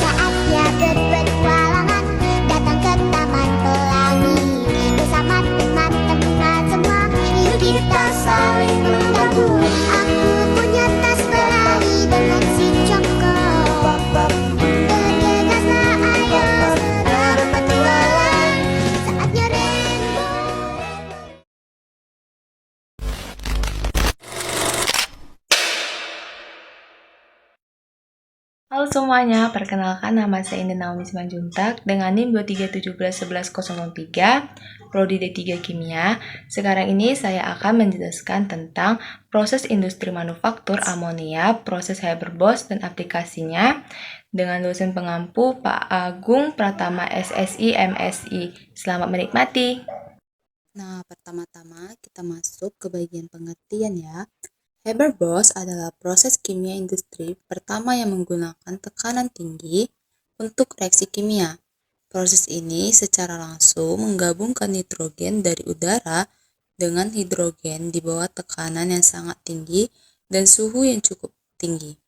Saatnya berpetualangan, datang ke Taman Pelangi. Bersama teman-teman semua, yuk kita saling membantu. Aku punya tas berlari dengan si Joko. Bergegaslah ayo segera berpetualang. Saatnya rainbow. Halo semuanya, perkenalkan nama saya Indah Naomi Simanjuntak dengan NIM 23171103, Prodi D3 Kimia. Sekarang ini saya akan menjelaskan tentang proses industri manufaktur amonia, proses Haber-Bosch dan aplikasinya dengan dosen pengampu Pak Agung Pratama SSI MSI. Selamat menikmati. Nah, pertama-tama kita masuk ke bagian pengertian ya. Haber-Bosch adalah proses kimia industri pertama yang menggunakan tekanan tinggi untuk reaksi kimia. Proses ini secara langsung menggabungkan nitrogen dari udara dengan hidrogen di bawah tekanan yang sangat tinggi dan suhu yang cukup tinggi.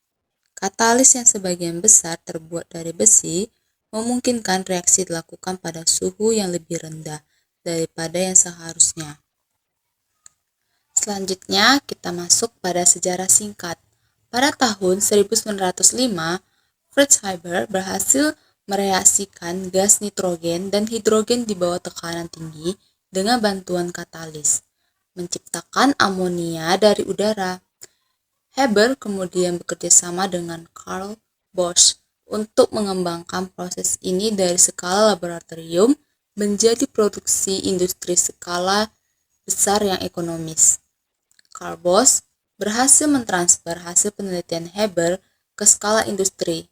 Katalis yang sebagian besar terbuat dari besi memungkinkan reaksi dilakukan pada suhu yang lebih rendah daripada yang seharusnya. Selanjutnya, kita masuk pada sejarah singkat. Pada tahun 1905, Fritz Haber berhasil mereaksikan gas nitrogen dan hidrogen di bawah tekanan tinggi dengan bantuan katalis, menciptakan amonia dari udara. Haber kemudian bekerja sama dengan Carl Bosch untuk mengembangkan proses ini dari skala laboratorium menjadi produksi industri skala besar yang ekonomis. Carl Bosch berhasil mentransfer hasil penelitian Haber ke skala industri.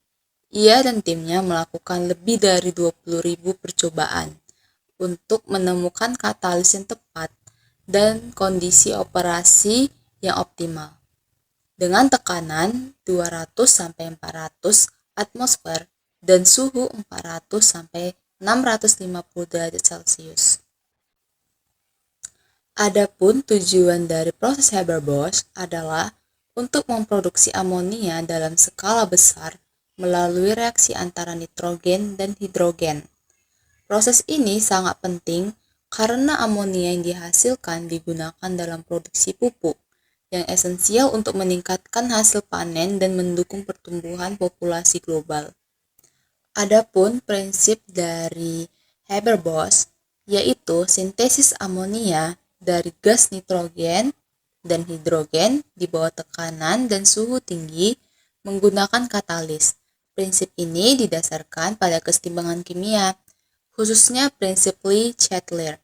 Ia dan timnya melakukan lebih dari 20.000 percobaan untuk menemukan katalis yang tepat dan kondisi operasi yang optimal. Dengan tekanan 200-400 atmosfer dan suhu 400-650 derajat Celcius. Adapun tujuan dari proses Haber-Bosch adalah untuk memproduksi amonia dalam skala besar melalui reaksi antara nitrogen dan hidrogen. Proses ini sangat penting karena amonia yang dihasilkan digunakan dalam produksi pupuk yang esensial untuk meningkatkan hasil panen dan mendukung pertumbuhan populasi global. Adapun prinsip dari Haber-Bosch yaitu sintesis amonia dari gas nitrogen dan hidrogen di bawah tekanan dan suhu tinggi menggunakan katalis. Prinsip ini didasarkan pada kesetimbangan kimia, khususnya prinsip Lee-Chatelier.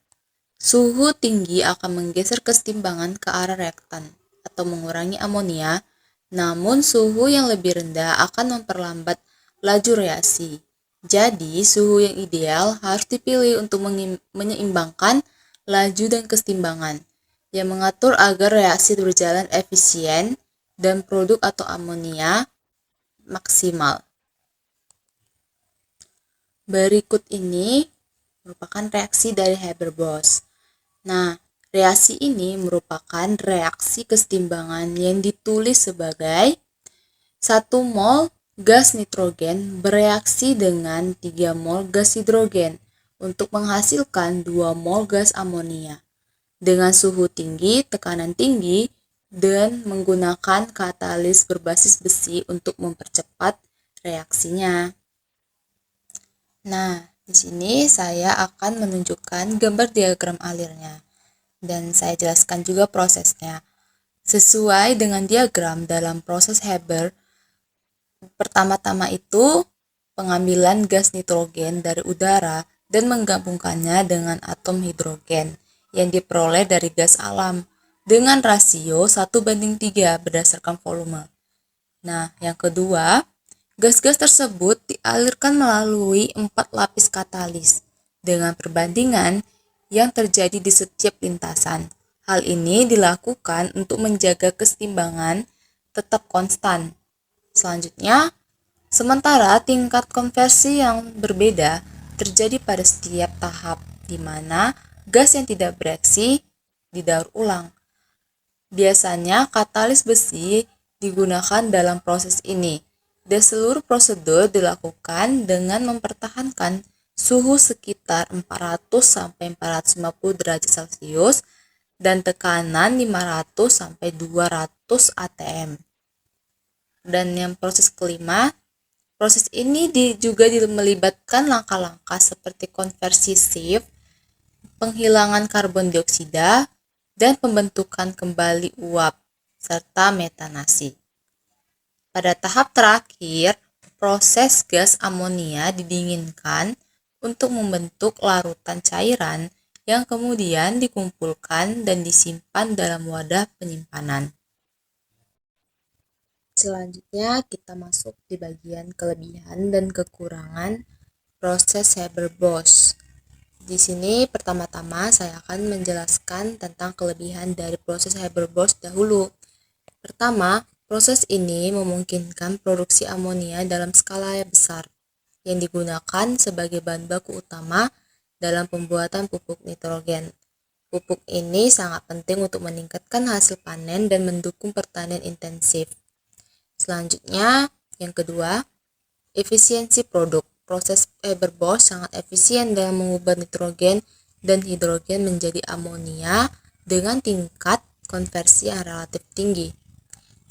Suhu tinggi akan menggeser kesetimbangan ke arah reaktan atau mengurangi amonia, namun suhu yang lebih rendah akan memperlambat laju reaksi. Jadi, suhu yang ideal harus dipilih untuk menyeimbangkan laju dan kesetimbangan, yang mengatur agar reaksi berjalan efisien dan produk atau amonia maksimal. Berikut ini merupakan reaksi dari Haber-Bosch. Nah, reaksi ini merupakan reaksi kesetimbangan yang ditulis sebagai 1 mol gas nitrogen bereaksi dengan 3 mol gas hidrogen untuk menghasilkan 2 mol gas amonia dengan suhu tinggi, tekanan tinggi, dan menggunakan katalis berbasis besi untuk mempercepat reaksinya. Nah, di sini saya akan menunjukkan gambar diagram alirnya dan saya jelaskan juga prosesnya. Sesuai dengan diagram dalam proses Haber, pertama-tama itu pengambilan gas nitrogen dari udara dan menggabungkannya dengan atom hidrogen yang diperoleh dari gas alam dengan rasio 1:3 berdasarkan volume. Nah, yang kedua, gas-gas tersebut dialirkan melalui 4 lapis katalis dengan perbandingan yang terjadi di setiap lintasan. Hal ini dilakukan untuk menjaga kesetimbangan tetap konstan. Selanjutnya, sementara tingkat konversi yang berbeda terjadi pada setiap tahap, di mana gas yang tidak bereaksi didaur ulang. Biasanya katalis besi digunakan dalam proses ini. Dan seluruh prosedur dilakukan dengan mempertahankan suhu sekitar 400 sampai 450 derajat Celcius dan tekanan 500 sampai 200 atm. Dan yang proses kelima, proses ini juga melibatkan langkah-langkah seperti konversi shift, penghilangan karbon dioksida, dan pembentukan kembali uap, serta metanasi. Pada tahap terakhir, proses gas amonia didinginkan untuk membentuk larutan cairan yang kemudian dikumpulkan dan disimpan dalam wadah penyimpanan. Selanjutnya kita masuk di bagian kelebihan dan kekurangan proses Haber-Bosch. Di sini pertama-tama saya akan menjelaskan tentang kelebihan dari proses Haber-Bosch dahulu. Pertama, proses ini memungkinkan produksi amonia dalam skala besar yang digunakan sebagai bahan baku utama dalam pembuatan pupuk nitrogen. Pupuk ini sangat penting untuk meningkatkan hasil panen dan mendukung pertanian intensif. Selanjutnya, yang kedua, efisiensi produk. Proses Haber-Bosch sangat efisien dalam mengubah nitrogen dan hidrogen menjadi amonia dengan tingkat konversi yang relatif tinggi,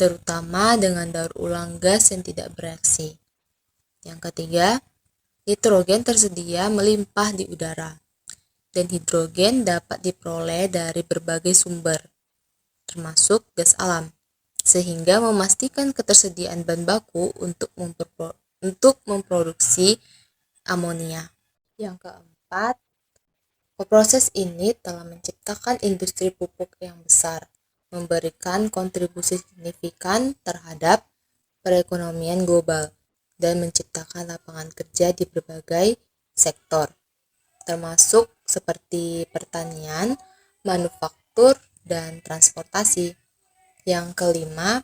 terutama dengan daur ulang gas yang tidak bereaksi. Yang ketiga, nitrogen tersedia melimpah di udara, dan hidrogen dapat diperoleh dari berbagai sumber, termasuk gas alam, sehingga memastikan ketersediaan bahan baku untuk memproduksi amonia. Yang keempat, proses ini telah menciptakan industri pupuk yang besar, memberikan kontribusi signifikan terhadap perekonomian global, dan menciptakan lapangan kerja di berbagai sektor, termasuk seperti pertanian, manufaktur, dan transportasi. Yang kelima,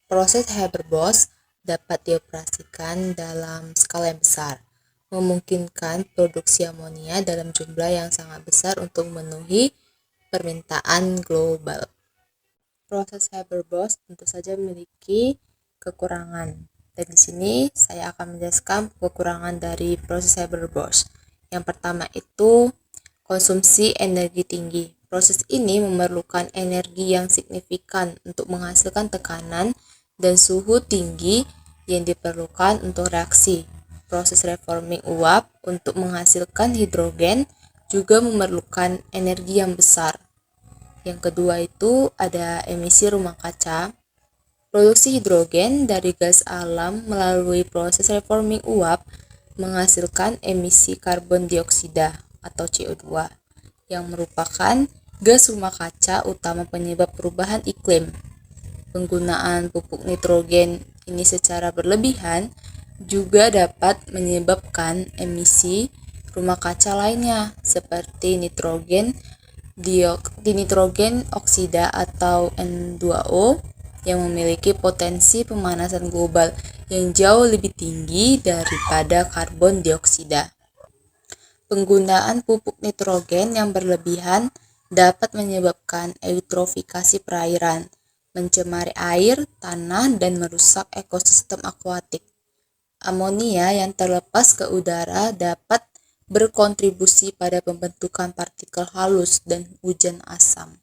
proses Haber-Bosch dapat dioperasikan dalam skala yang besar, memungkinkan produksi amonia dalam jumlah yang sangat besar untuk memenuhi permintaan global. Proses Haber-Bosch tentu saja memiliki kekurangan, dan di sini saya akan menjelaskan kekurangan dari proses Haber-Bosch. Yang pertama itu konsumsi energi tinggi. Proses ini memerlukan energi yang signifikan untuk menghasilkan tekanan dan suhu tinggi yang diperlukan untuk reaksi. Proses reforming uap untuk menghasilkan hidrogen juga memerlukan energi yang besar. Yang kedua itu ada emisi rumah kaca. Produksi hidrogen dari gas alam melalui proses reforming uap menghasilkan emisi karbon dioksida atau CO2 yang merupakan gas rumah kaca utama penyebab perubahan iklim. Penggunaan pupuk nitrogen ini secara berlebihan juga dapat menyebabkan emisi rumah kaca lainnya seperti nitrogen oksida atau N2O yang memiliki potensi pemanasan global yang jauh lebih tinggi daripada karbon dioksida. Penggunaan pupuk nitrogen yang berlebihan dapat menyebabkan eutrofikasi perairan, mencemari air, tanah, dan merusak ekosistem akuatik. Amonia yang terlepas ke udara dapat berkontribusi pada pembentukan partikel halus dan hujan asam.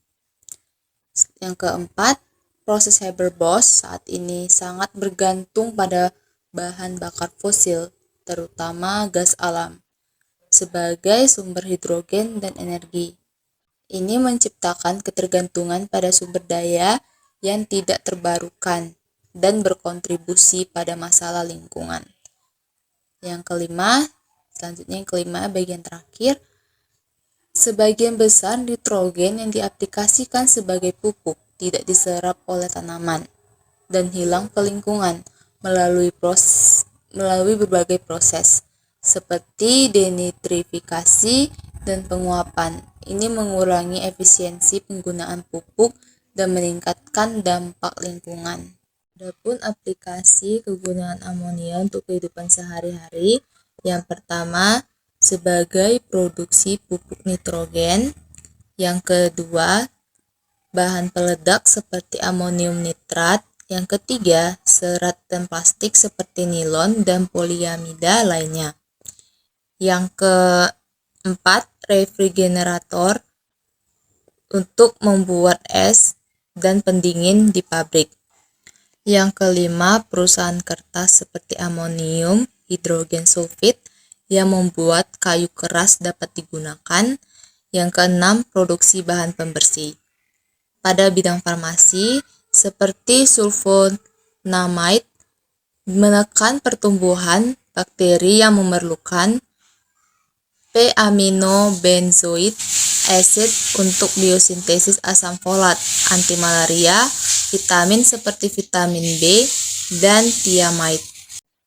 Yang keempat, proses Haber-Bosch saat ini sangat bergantung pada bahan bakar fosil, terutama gas alam, sebagai sumber hidrogen dan energi. Ini menciptakan ketergantungan pada sumber daya yang tidak terbarukan dan berkontribusi pada masalah lingkungan. Yang kelima, bagian terakhir, sebagian besar nitrogen yang diaplikasikan sebagai pupuk tidak diserap oleh tanaman dan hilang ke lingkungan melalui berbagai proses seperti denitrifikasi dan penguapan. Ini mengurangi efisiensi penggunaan pupuk dan meningkatkan dampak lingkungan. Adapun aplikasi kegunaan amonia untuk kehidupan sehari-hari, yang pertama sebagai produksi pupuk nitrogen, yang kedua bahan peledak seperti amonium nitrat, Yang ketiga, serat dan plastik seperti nilon dan poliamida lainnya. Yang keempat, refrigerator untuk membuat es dan pendingin di pabrik. Yang kelima, perusahaan kertas seperti amonium hidrogen sulfit yang membuat kayu keras dapat digunakan. Yang keenam, produksi bahan pembersih. Pada bidang farmasi, seperti sulfonamide menekan pertumbuhan bakteri yang memerlukan p-aminobenzoic acid untuk biosintesis asam folat, anti malaria, vitamin seperti vitamin B, dan thiamide.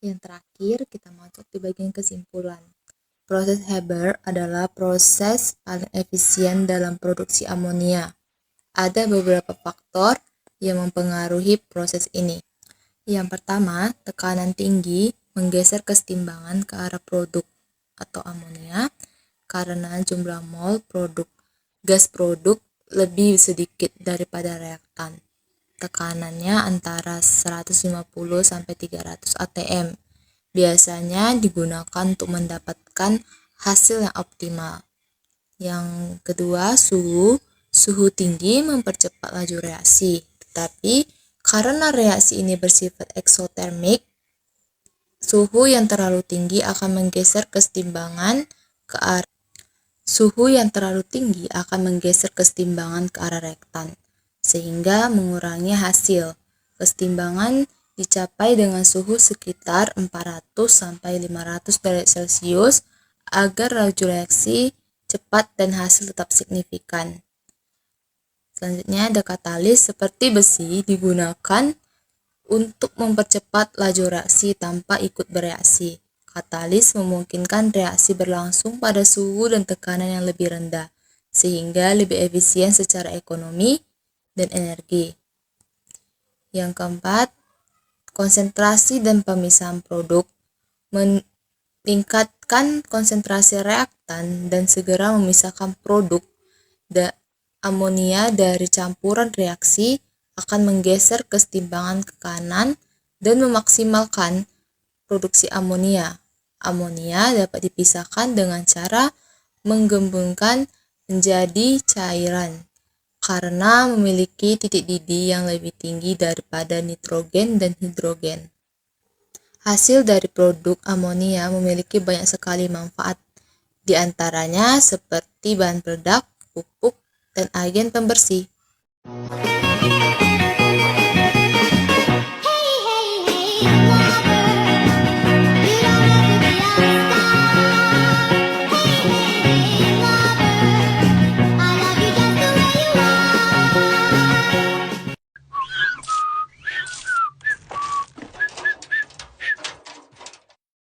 Yang terakhir, kita masuk di bagian kesimpulan. Proses Haber adalah proses paling efisien dalam produksi amonia. Ada beberapa faktor yang mempengaruhi proses ini. Yang pertama, tekanan tinggi menggeser kesetimbangan ke arah produk atau amonia karena jumlah mol gas produk lebih sedikit daripada reaktan. Tekanannya antara 150 sampai 300 atm. Biasanya digunakan untuk mendapatkan hasil yang optimal. Yang kedua, suhu tinggi mempercepat laju reaksi, tetapi karena reaksi ini bersifat eksotermik, suhu yang terlalu tinggi akan menggeser kesetimbangan ke arah reaktan, sehingga mengurangi hasil. Kesetimbangan dicapai dengan suhu sekitar 400 sampai 500 derajat Celcius agar laju reaksi cepat dan hasil tetap signifikan. Selanjutnya ada katalis seperti besi digunakan untuk mempercepat laju reaksi tanpa ikut bereaksi. Katalis memungkinkan reaksi berlangsung pada suhu dan tekanan yang lebih rendah, sehingga lebih efisien secara ekonomi dan energi. Yang keempat, konsentrasi dan pemisahan produk. Meningkatkan konsentrasi reaktan dan segera memisahkan produk amonia dari campuran reaksi akan menggeser kesetimbangan ke kanan dan memaksimalkan produksi amonia. Amonia dapat dipisahkan dengan cara menggembungkan menjadi cairan karena memiliki titik didih yang lebih tinggi daripada nitrogen dan hidrogen. Hasil dari produk amonia memiliki banyak sekali manfaat, di antaranya seperti bahan peledak, pupuk, dan agen pembersih. Hey, hey, hey,